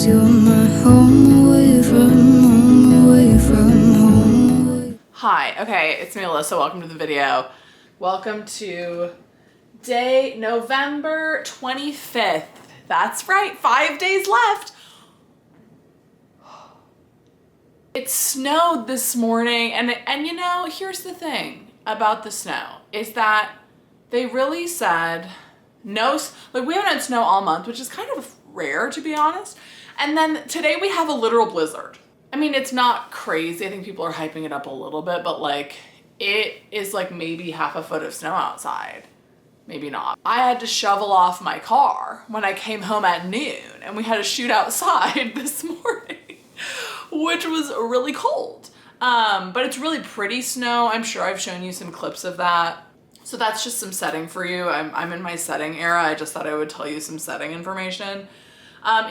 'cause you're my home away from home, away from home. Hi, okay, it's me, Alyssa. Welcome to the video. Welcome to day November 25th. That's right, 5 days left. It snowed this morning, and you know, here's the thing about the snow, is that they really said no, like we haven't had snow all month, which is kind of rare to be honest. And then today we have a literal blizzard. I mean, it's not crazy. I think people are hyping it up a little bit, but like it is like maybe half a foot of snow outside. Maybe not. I had to shovel off my car when I came home at noon, and we had to shoot outside this morning, which was really cold. But it's really pretty snow. I'm sure I've shown you some clips of that. So that's just some setting for you. I'm in my setting era. I just thought I would tell you some setting information.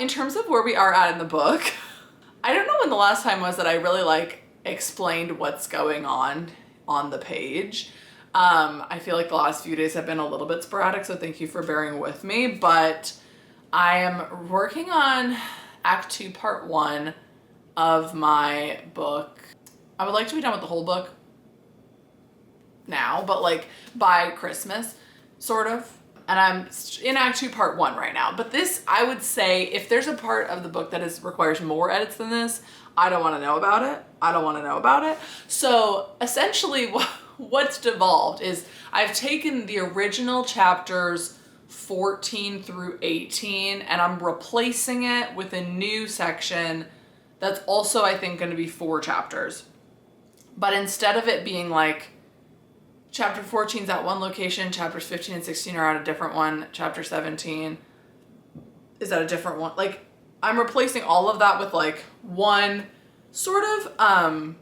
In terms of where we are at in the book, I don't know when the last time was that I really like explained what's going on the page. I feel like the last few days have been a little bit sporadic, so thank you for bearing with me. But I am working on Act 2, Part 1 of my book. I would like to be done with the whole book now, but like by Christmas, sort of. And I'm in Act 2, Part 1 right now. But this, I would say, if there's a part of the book that requires more edits than this, I don't want to know about it. I don't want to know about it. So essentially what's devolved is I've taken the original chapters 14 through 18 and I'm replacing it with a new section that's also, I think, going to be 4 chapters. But instead of it being like chapter 14 is at one location, chapters 15 and 16 are at a different one, chapter 17 is at a different one. Like, I'm replacing all of that with like one sort of, I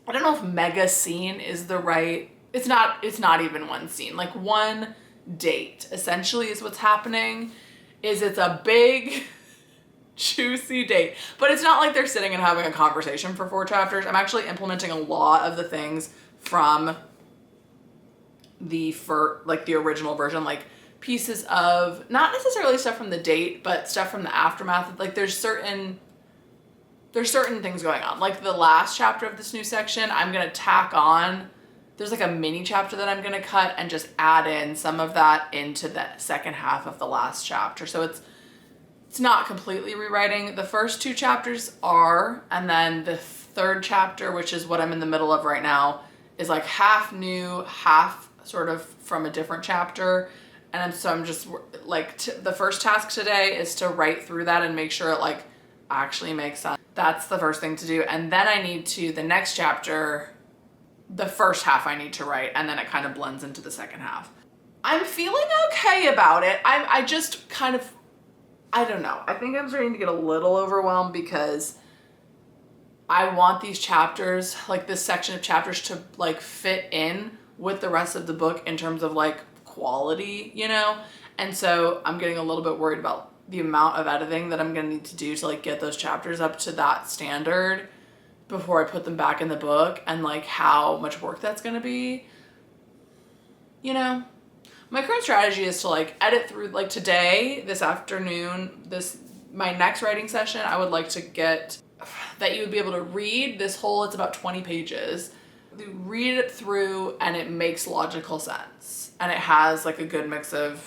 don't know if mega scene is the right, it's not even one scene. Like one date essentially is what's happening. It's a big juicy date, but it's not like they're sitting and having a conversation for 4 chapters. I'm actually implementing a lot of the things from the original version, like pieces of, not necessarily stuff from the date, but stuff from the aftermath. Like there's certain things going on. Like the last chapter of this new section, I'm gonna tack on, there's like a mini chapter that I'm gonna cut and just add in some of that into the second half of the last chapter. So it's not completely rewriting. The first 2 chapters are, and then the 3rd chapter, which is what I'm in the middle of right now, is like half new, half sort of from a different chapter. And I'm just like, the first task today is to write through that and make sure it like actually makes sense. That's the first thing to do. And then I need to, the next chapter, the first half I need to write, and then it kind of blends into the second half. I'm feeling okay about it. I just kind of, I don't know. I think I'm starting to get a little overwhelmed because I want these chapters, like this section of chapters, to like fit in with the rest of the book in terms of like quality, you know? And so I'm getting a little bit worried about the amount of editing that I'm gonna need to do to like get those chapters up to that standard before I put them back in the book, and like how much work that's gonna be, you know? My current strategy is to like edit through, like today, this afternoon, my next writing session, I would like to get that you would be able to read this whole, it's about 20 pages. You read it through and it makes logical sense. And it has like a good mix of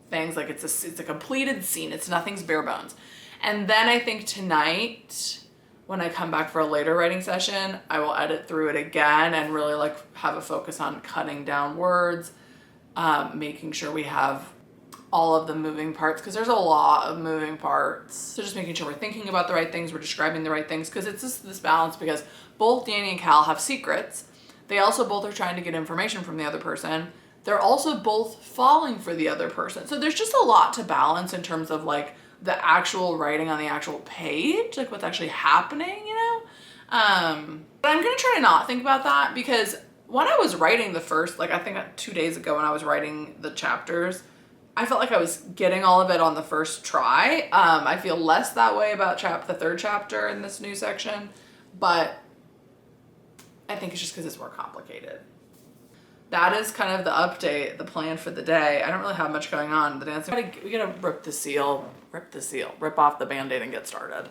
things, like it's a completed scene. Nothing's bare bones. And then I think tonight, when I come back for a later writing session, I will edit through it again and really like have a focus on cutting down words, making sure we have all of the moving parts, because there's a lot of moving parts. So just making sure we're thinking about the right things, we're describing the right things, because it's just this balance, because both Danny and Cal have secrets. They also both are trying to get information from the other person. They're also both falling for the other person. So there's just a lot to balance in terms of like the actual writing on the actual page, like what's actually happening, you know? But I'm gonna try to not think about that, because when I was writing the first, like I think 2 days ago when I was writing the chapters, I felt like I was getting all of it on the first try. I feel less that way about the 3rd chapter in this new section, but I think it's just because it's more complicated. that is kind of the update, the plan for the day. I don't really have much going on. The dancing, we gotta rip off the Band-Aid and get started.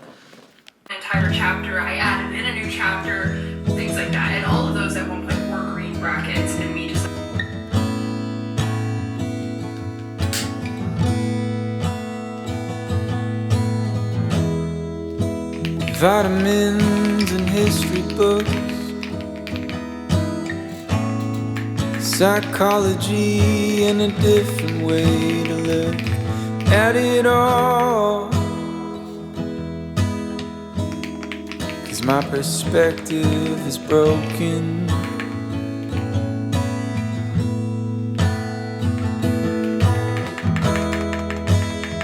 An entire chapter, I added in a new chapter, things like that. And all of those at one point were green brackets and me just vitamins and history books, psychology and a different way to look at it all. 'Cause my perspective is broken.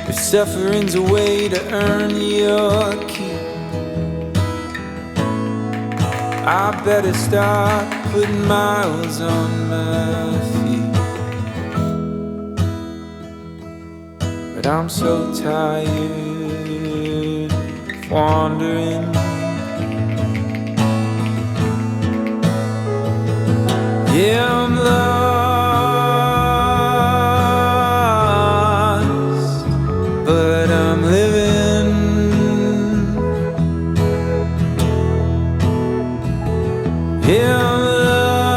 If suffering's a way to earn your keep, I better start putting miles on my feet. But I'm so tired of wandering. Yeah, I'm lost, but I'm living. Yeah, I'm lost.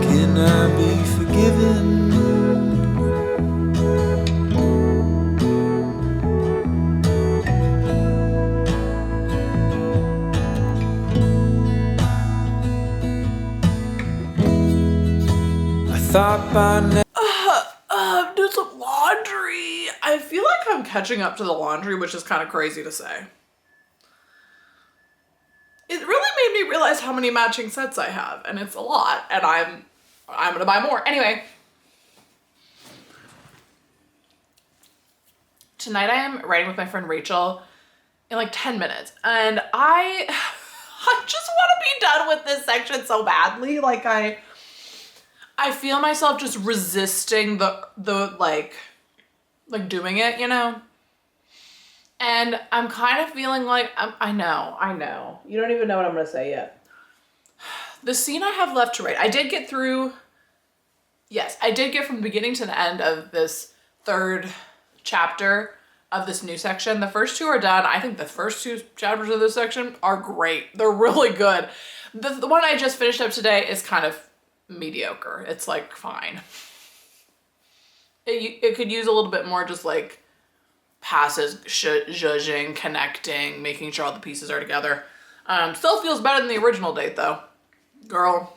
Can I be forgiven? I thought by now. Do some laundry. I feel like I'm catching up to the laundry, which is kind of crazy to say. It really made me realize how many matching sets I have, and it's a lot, and I'm gonna buy more. Anyway, tonight I am writing with my friend Rachel in like 10 minutes, and I just want to be done with this section so badly. Like I feel myself just resisting the like doing it, you know? And I'm kind of feeling like, I know. You don't even know what I'm gonna say yet. The scene I have left to write, I did get from the beginning to the end of this third chapter of this new section. The first two are done. I think the first two chapters of this section are great. They're really good. The one I just finished up today is kind of mediocre. It's like fine. It could use a little bit more just like passes, zhuzhing, connecting, making sure all the pieces are together. Still feels better than the original date though. Girl.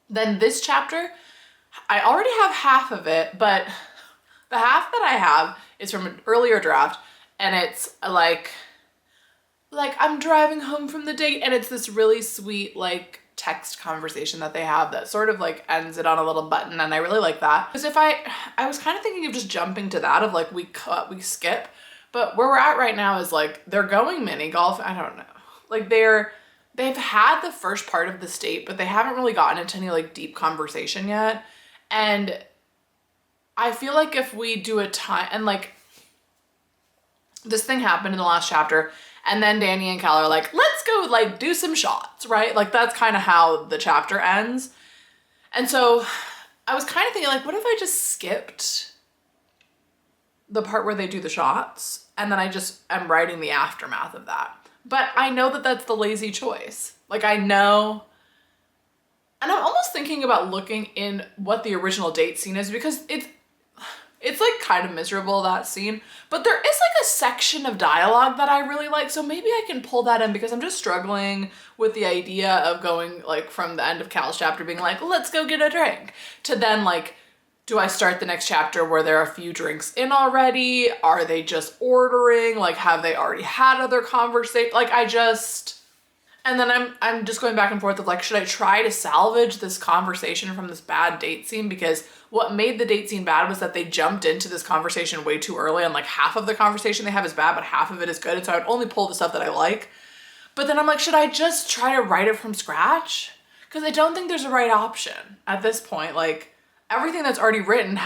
Then this chapter, I already have half of it, but the half that I have is from an earlier draft, and it's like I'm driving home from the date, and it's this really sweet like text conversation that they have that sort of like ends it on a little button, and I really like that. Because if I was kind of thinking of just jumping to that of like we skip, but where we're at right now is like they're going mini golf. I don't know, like they've had the first part of the state, but they haven't really gotten into any like deep conversation yet. And I feel like if we do a time, and like this thing happened in the last chapter, and then Danny and Cal are like, let's go like do some shots, right? Like that's kind of how the chapter ends. And so I was kind of thinking like, what if I just skipped the part where they do the shots, and then I just am writing the aftermath of that. But I know that that's the lazy choice. Like I know, and I'm almost thinking about looking in what the original date scene is, because it's like kind of miserable, that scene, but there is like a section of dialogue that I really like. So maybe I can pull that in, because I'm just struggling with the idea of going like from the end of Cal's chapter being like, let's go get a drink, to then like, do I start the next chapter where there are a few drinks in already? Are they just ordering? Like, have they already had other conversations? Like and then I'm just going back and forth of like, should I try to salvage this conversation from this bad date scene? Because what made the date scene bad was that they jumped into this conversation way too early, and like half of the conversation they have is bad, but half of it is good. And so I would only pull the stuff that I like. But then I'm like, should I just try to write it from scratch? Because I don't think there's a right option at this point. Like everything that's already written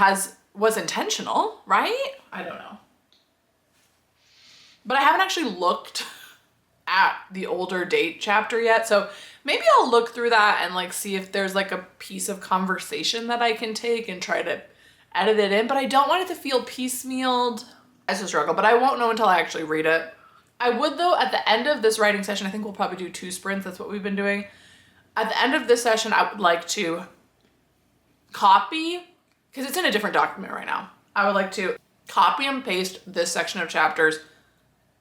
was intentional, right? I don't know. But I haven't actually looked at the older date chapter yet. So maybe I'll look through that and like see if there's like a piece of conversation that I can take and try to edit it in. But I don't want it to feel piecemealed. It's a struggle, but I won't know until I actually read it. I would though, at the end of this writing session, I think we'll probably do 2 sprints. That's what we've been doing. At the end of this session, I would like to copy, because it's in a different document right now. I would like to copy and paste this section of chapters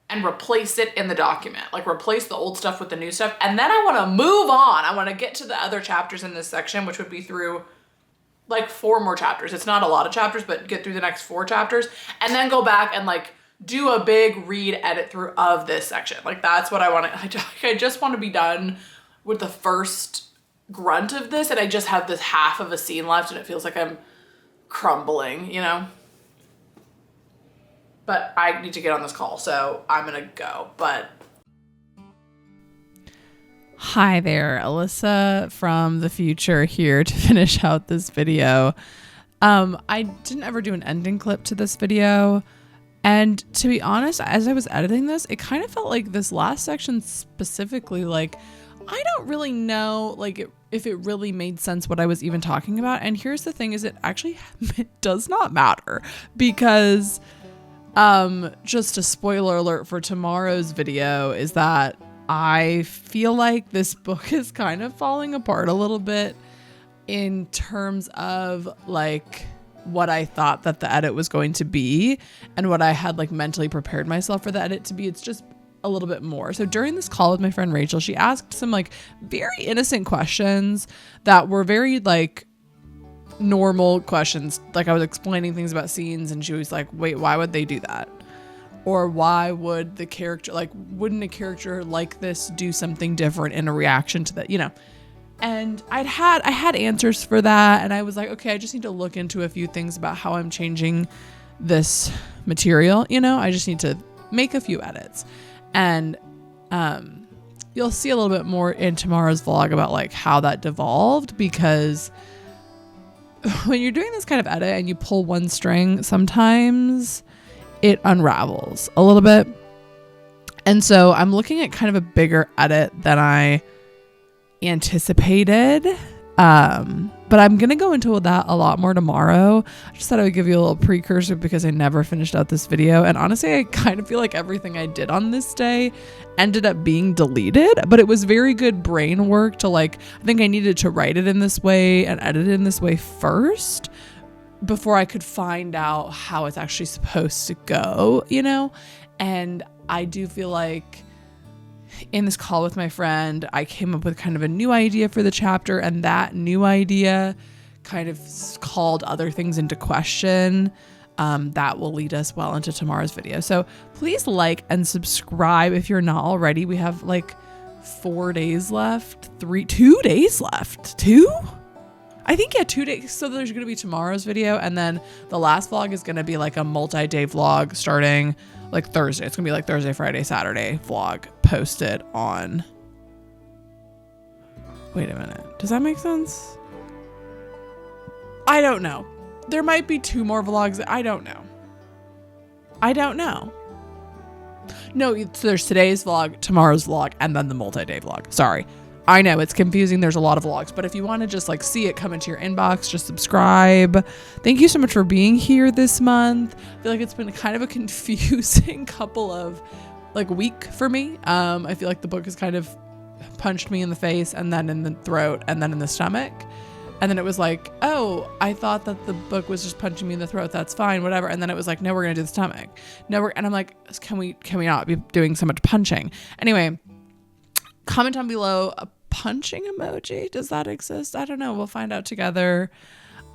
and replace it in the document. Like replace the old stuff with the new stuff. And then I want to move on. I want to get to the other chapters in this section, which would be through like 4 more chapters. It's not a lot of chapters, but get through the next 4 chapters and then go back and like do a big read edit through of this section. Like that's what I want to, I just want to be done with the first grunt of this. And I just have this half of a scene left and it feels like I'm crumbling, you know? But I need to get on this call, so I'm gonna go, but. Hi there, Alyssa from the future here to finish out this video. I didn't ever do an ending clip to this video. And to be honest, as I was editing this, it kind of felt like this last section specifically, like, I don't really know, like, if it really made sense what I was even talking about. And here's the thing is it actually it does not matter because just a spoiler alert for tomorrow's video is that I feel like this book is kind of falling apart a little bit in terms of like what I thought that the edit was going to be and what I had like mentally prepared myself for the edit to be. It's just a little bit more. So during this call with my friend Rachel, she asked some like very innocent questions that were very like normal questions. Like I was explaining things about scenes and she was like, wait, why would they do that? Or why would the character, like, wouldn't a character like this do something different in a reaction to that, you know? And I had answers for that. And I was like, okay, I just need to look into a few things about how I'm changing this material. You know, I just need to make a few edits. And you'll see a little bit more in tomorrow's vlog about like how that devolved, because when you're doing this kind of edit and you pull one string, sometimes it unravels a little bit. And so I'm looking at kind of a bigger edit than I anticipated. But I'm going to go into that a lot more tomorrow. I just thought I would give you a little precursor because I never finished out this video. And honestly, I kind of feel like everything I did on this day ended up being deleted, but it was very good brain work to like, I think I needed to write it in this way and edit it in this way first before I could find out how it's actually supposed to go, you know? And I do feel like in this call with my friend, I came up with kind of a new idea for the chapter, and that new idea kind of called other things into question. That will lead us well into tomorrow's video. So please like and subscribe if you're not already. We have like 4 days left, 2 days left, 2? I think, yeah, 2 days. So there's going to be tomorrow's video. And then the last vlog is going to be like a multi-day vlog starting like Thursday. It's going to be like Thursday, Friday, Saturday vlog posted on. Wait a minute. Does that make sense? I don't know. There might be 2 more vlogs. I don't know. No, so there's today's vlog, tomorrow's vlog, and then the multi-day vlog. Sorry. I know it's confusing. There's a lot of vlogs, but if you want to just like see it come into your inbox, just subscribe. Thank you so much for being here this month. I feel like it's been kind of a confusing couple of like week for me. I feel like the book has kind of punched me in the face and then in the throat and then in the stomach. And then it was like, oh, I thought that the book was just punching me in the throat. That's fine, whatever. And then it was like, no, we're going to do the stomach. And I'm like, can we not be doing so much punching? Anyway, comment down below a punching emoji. Does that exist? I don't know. We'll find out together.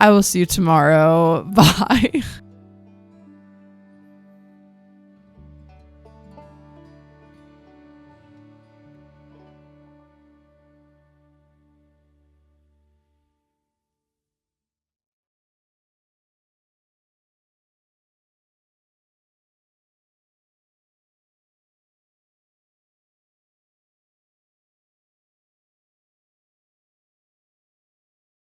I will see you tomorrow. Bye.